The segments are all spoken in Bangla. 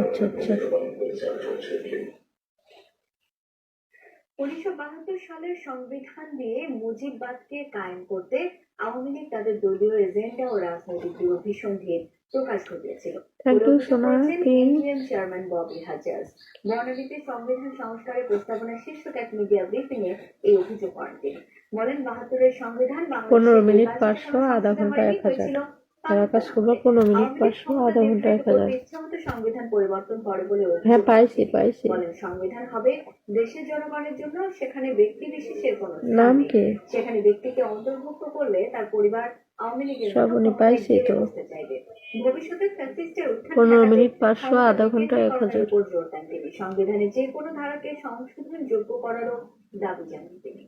আচ্ছা আচ্ছা। 1972 সালের সংবিধান দিয়ে মুজিববাদকে কায়েম করতে আওয়ামী লীগ তাদের দলীয় এজেন্ডা ও রাজনৈতিক দূরভিসন্ধির প্রকাশ ঘটিয়েছিল ইন্ডিয়ান চেয়ারম্যান ববি হাজাজ। বর্ণালীতে সংবিধান সংস্কারের প্রস্তাবনা শীর্ষক এক মিডিয়া ব্রিফিং এ এই অভিযোগ করেন তিনি। বলেন 72-এর সংবিধান 15 মিনিট 500, আধা ঘন্টা 1000। তারা কাজ করবো 15 মিনিট 500, আধা ঘন্টা 1000। ইচ্ছামতো সংবিধান পরিবর্তন করে বলে হ্যাঁ পাইছি। বলেন সংবিধান হবে দেশের জনগণের জন্য, সেখানে ব্যক্তি বিশেষের কোনো নাম কি, সেখানে ব্যক্তিকে অন্তর্ভুক্ত করলে তার পরিবার আওয়ামী লীগের সবনি পাইছি তো। ভবিষ্যতে ফ্যাসিস্টের উত্থান 15 মিনিট 500, আধা ঘন্টা 1000। উপর জোর দেন তিনি। সংবিধানে যে কোনো ধারাকে সংশোধন যোগ্য করারও দাবি জানান তিনি।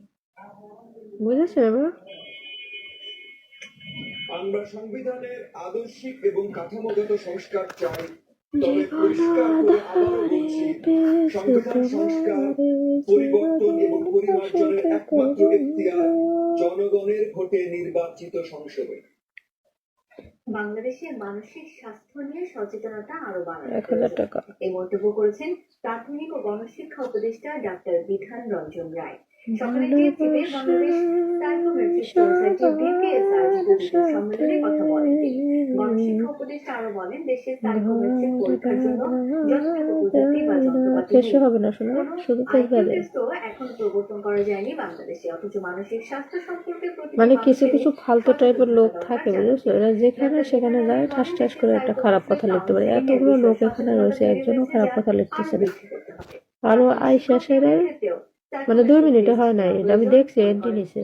বুঝেছেন? আমরা সংবিধানের আদর্শিক এবং কাঠামোগত সংস্কার চাই, তবে পরিষ্কার করে আবারও বলছি, সংবিধান সংস্কার, পরিবর্তন এবং পরিমার্জনের একমাত্র এখতিয়ার জনগণের ভোটে নির্বাচিত সংসদে। বাংলাদেশের মানসিক স্বাস্থ্য নিয়ে সচেতনতা আরো বাড়ানো 1000 টাকা। এই মন্তব্য করেছেন প্রাথমিক ও গণশিক্ষা উপদেষ্টা ডাক্তার বিধান রঞ্জন রায়। সকালে টিএসসিতে বাংলাদেশ সাইকোমেট্রিক সোসাইটি বিপিএস আয়োজিত সম্মেলনে কথা বলেন তিনি। গণশিক্ষা উপদেষ্টা আরো বলেন, দেশের সাইকোমেট্রিক পরীক্ষার জন্য যথেষ্ট প্রযুক্তি বা যন্ত্রপাতি হবে না, শোনা শুধু এখন প্রবর্তন করা যায়নি বাংলাদেশে, অথচ মানসিক স্বাস্থ্য সম্পর্কে মানে কিছু ফালতু টাইপের লোক থাকে, বুঝেছো? এরা যেখানে সেখানে যায় ঠাস ঠাস করে একটা খারাপ কথা লিখতে পারে। এতগুলো লোক এখানে রয়েছে, একজনও খারাপ কথা লিখতেছে না। আরো আইসা সেরে মানে 2 মিনিটে হয় নাই, এটা আমি দেখছি, এন্ট্রি নিছে।